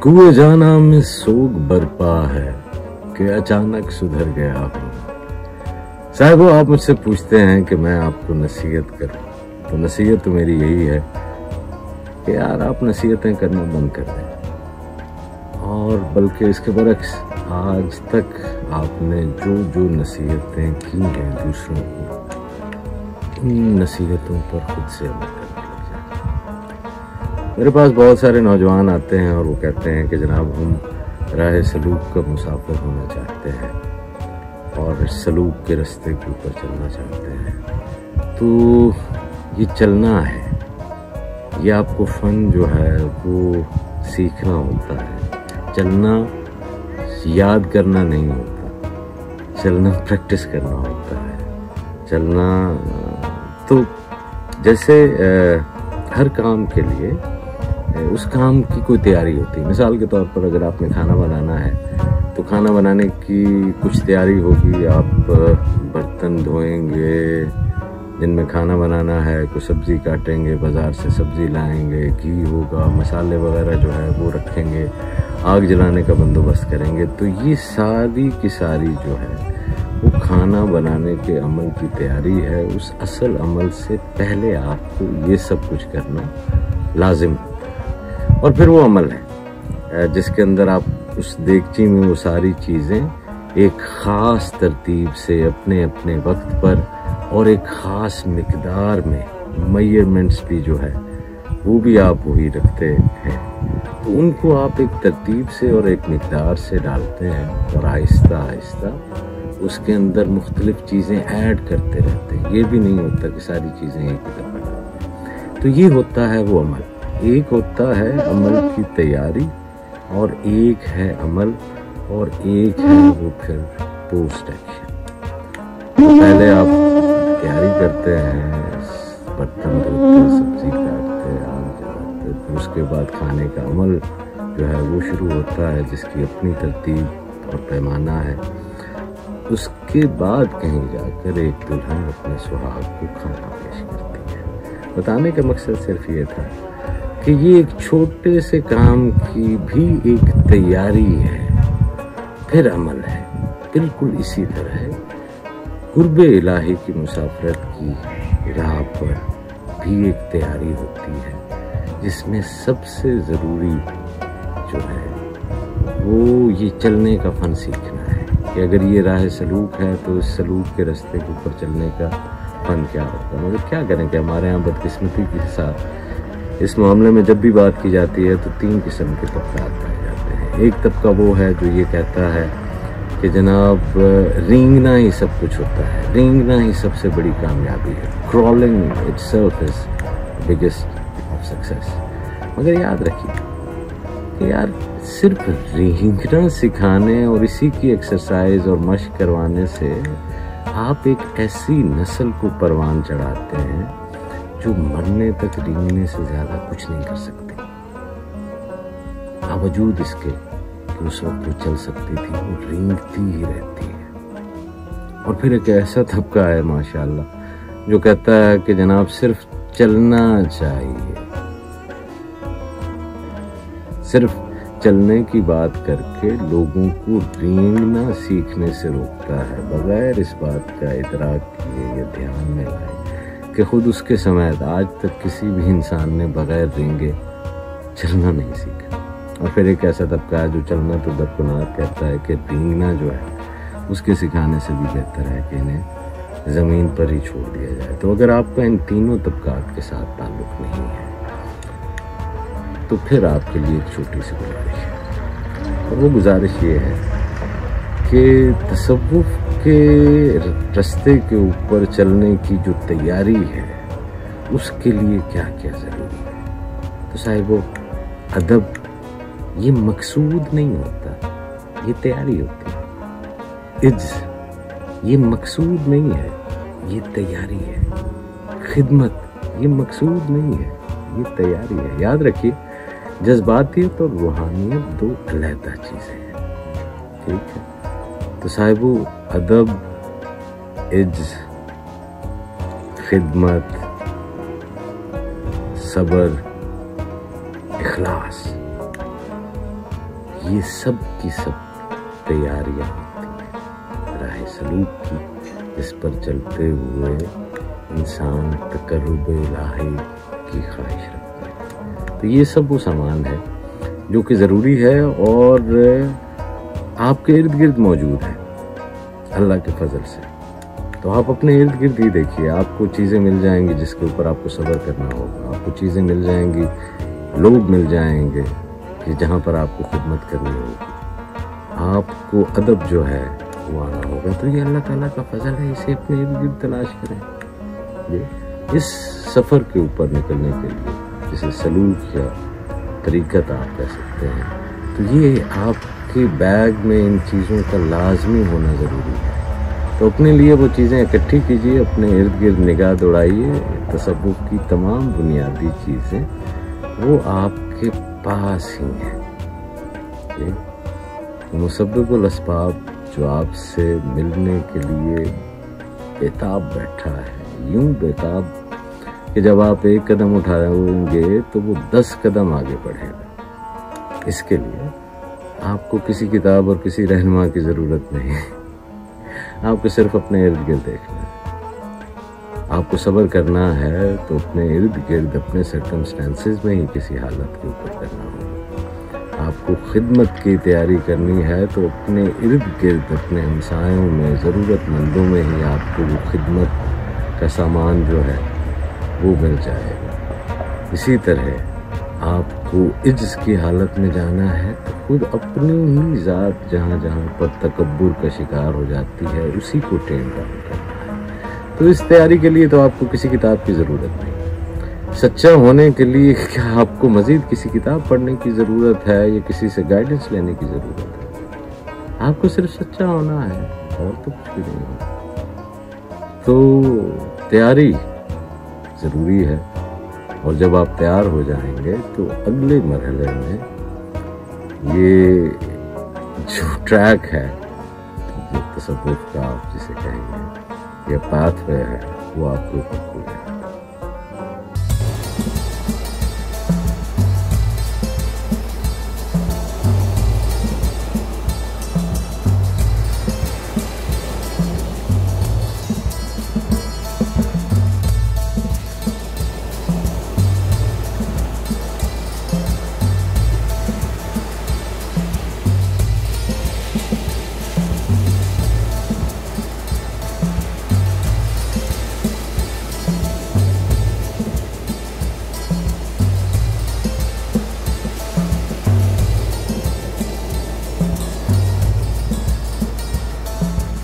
कुएं जाना में सोग बरपा है कि अचानक सुधर गया हूँ। साहिबो, आप मुझसे पूछते हैं कि मैं आपको नसीहत करूं, तो नसीहत तो मेरी यही है कि यार आप नसीहतें करना बंद कर दें। और बल्कि इसके बरक्स आज तक आपने जो जो नसीहतें की हैं दूसरों को, उन नसीहतों पर खुद से अमल करने लग जाए। मेरे पास बहुत सारे नौजवान आते हैं और वो कहते हैं कि जनाब हम राह सलूक का मुसाफिर होना चाहते हैं और सलूक के रास्ते के ऊपर चलना चाहते हैं। तो ये चलना है, ये आपको फन जो है वो सीखना होता है। चलना याद करना नहीं होता, चलना प्रैक्टिस करना होता है। चलना तो जैसे हर काम के लिए उस काम की कोई तैयारी होती है। मिसाल के तौर पर अगर आपने खाना बनाना है तो खाना बनाने की कुछ तैयारी होगी। आप बर्तन धोएंगे जिनमें खाना बनाना है, कोई सब्जी काटेंगे, बाजार से सब्जी लाएंगे, घी होगा, मसाले वगैरह जो है वो रखेंगे, आग जलाने का बंदोबस्त करेंगे। तो ये सारी की सारी जो है वो खाना बनाने के अमल की तैयारी है। उस असल अमल से पहले आपको ये सब कुछ करना लाजिम होता है। और फिर वो अमल है जिसके अंदर आप उस देगची में वो सारी चीज़ें एक ख़ास तरतीब से अपने अपने वक्त पर और एक ख़ास मिकदार में, मेजरमेंट्स भी जो है वो भी आप वही रखते हैं। तो उनको आप एक तरतीब से और एक मिकदार से डालते हैं और आहिस्ता आहिस्ता उसके अंदर मुख्तलिफ चीज़ें ऐड करते रहते हैं। ये भी नहीं होता कि सारी चीज़ें एक ही दफ़ा डालें। तो ये होता है वो अमल। एक होता है अमल की तैयारी और एक है अमल और एक है वो फिर पोस्ट एक्शन। तो पहले आप तैयारी करते हैं, बर्तन धोते, सब्जी काटते, आग जलाते, फिर उसके बाद खाने का अमल जो है वो शुरू होता है जिसकी अपनी तरतीब और पैमाना है। उसके बाद कहीं जाकर एक दुल्हन अपने सुहाग को खाना पेश करती है। बताने का मकसद सिर्फ ये था कि ये एक छोटे से काम की भी एक तैयारी है, फिर अमल है। बिल्कुल इसी तरह है कुर्बे इलाही की मुसाफरत की राह पर भी एक तैयारी होती है जिसमें सबसे ज़रूरी जो है वो ये चलने का फन सीखना है कि अगर ये राह सलूक है तो इस सलूक के रास्ते के ऊपर चलने का फन क्या होगा। मगर क्या करें कि हमारे यहाँ बदकिस्मती के साथ इस मामले में जब भी बात की जाती है तो तीन किस्म के तबकात पाए जाते हैं। एक तबका वो है जो ये कहता है कि जनाब रेंगना ही सब कुछ होता है, रेंगना ही सबसे बड़ी कामयाबी है। Crawling itself is biggest of success. मगर याद रखिए कि यार सिर्फ रेंगना सिखाने और इसी की एक्सरसाइज और मशक करवाने से आप एक ऐसी नस्ल को परवान चढ़ाते हैं जो मरने तक रेंगने से ज्यादा कुछ नहीं कर सकते। बावजूद इसके कि उस वक्त वो चल सकती थी, वो रेंगती ही रहती है। और फिर एक ऐसा तबका है माशाल्लाह जो कहता है कि जनाब सिर्फ चलना चाहिए। सिर्फ चलने की बात करके लोगों को रेंगना सीखने से रोकता है, बगैर इस बात का इदराक किए या ध्यान में लाए कि खुद उसके समय आज तक किसी भी इंसान ने बगैर रेंगे चलना नहीं सीखा। और फिर एक ऐसा तबका है जो चलना तो दरकुनार कहता है कि रेंगना जो है उसके सिखाने से भी बेहतर है कि इन्हें ज़मीन पर ही छोड़ दिया जाए। तो अगर आपका इन तीनों तबकात के साथ ताल्लुक़ नहीं है तो फिर आपके लिए एक छोटी सी गुजारिश है, और वो गुजारिश ये है कि तसव्वुफ के रास्ते के ऊपर चलने की जो तैयारी है उसके लिए क्या क्या ज़रूरी है। तो साहिबो, अदब ये मकसूद नहीं होता, ये तैयारी होती है। इज्ज़ ये मकसूद नहीं है, ये तैयारी है। खिदमत ये मकसूद नहीं है, ये तैयारी है। याद रखिए, जज्बातियत और रूहानियत दो अलग चीज़ें हैं, ठीक है। तो साहिबो, अदब, इज्ज़, खिदमत, सब्र, इखलास, یہ سب کی سب تیاریاں ہوتی ہیں راہ سلوک کی، اس پر چلتے ہوئے انسان تقرب الہی کی خواہش رکھتا ہے۔ تو یہ سب وہ سامان ہے جو کہ ضروری ہے اور آپ کے ارد گرد موجود ہے اللہ کے فضل سے۔ تو آپ اپنے ارد گرد ہی دیکھیے، آپ کو چیزیں مل جائیں گی جس کے اوپر آپ کو صبر کرنا ہوگا، آپ کو چیزیں مل جائیں گی، لوگ مل جائیں گے کہ جہاں پر آپ کو خدمت کرنی ہوگی، آپ کو ادب جو ہے وہ آنا ہوگا۔ تو یہ اللہ تعالیٰ کا فضل ہے، اسے اپنے ارد گرد تلاش کریں۔ اس سفر کے اوپر نکلنے کے لیے جسے سلوک یا طریقت آپ کہہ سکتے ہیں، تو یہ آپ کے بیگ میں ان چیزوں کا لازمی ہونا ضروری ہے۔ تو اپنے لیے وہ چیزیں اکٹھی کیجیے، اپنے ارد گرد نگاہ دوڑائیے، تصوف کی تمام بنیادی چیزیں وہ آپ کے پاس ہی ہیں۔ مسبب الاسباب جو آپ سے ملنے کے لیے بےتاب بیٹھا ہے، یوں بےتاب کہ جب آپ ایک قدم اٹھائیں گے تو وہ 10 قدم آگے بڑھے گا۔ اس کے لیے آپ کو کسی کتاب اور کسی رہنما کی ضرورت نہیں ہے، آپ کو صرف اپنے ارد گرد دیکھنا ہے۔ آپ کو صبر کرنا ہے تو اپنے ارد گرد اپنے سرکمسٹانسز میں ہی کسی حالت کے اوپر کرنا ہوگا۔ آپ کو خدمت کی تیاری کرنی ہے تو اپنے ارد گرد اپنے ہمسایوں میں، ضرورت مندوں میں ہی آپ کو وہ خدمت کا سامان جو ہے وہ مل جائے گا۔ اسی طرح آپ کو عجز کی حالت میں جانا ہے تو خود اپنی ہی ذات جہاں جہاں پر تکبر کا شکار ہو جاتی ہے اسی کو ٹین ڈاؤن کرنا ہے۔ تو اس تیاری کے لیے تو آپ کو کسی کتاب کی ضرورت نہیں۔ سچا ہونے کے لیے کیا آپ کو مزید کسی کتاب پڑھنے کی ضرورت ہے یا کسی سے گائیڈنس لینے کی ضرورت ہے؟ آپ کو صرف سچا ہونا ہے اور تو کچھ بھی نہیں ہونا۔ تو تیاری ضروری ہے، اور جب آپ تیار ہو جائیں گے تو اگلے مرحلے میں یہ جو ٹریک ہے، جو تصوف کا آپ جسے کہیں گے یا پاتھ وے ہے، وہ آپ کو اوپر کھل جائے گا۔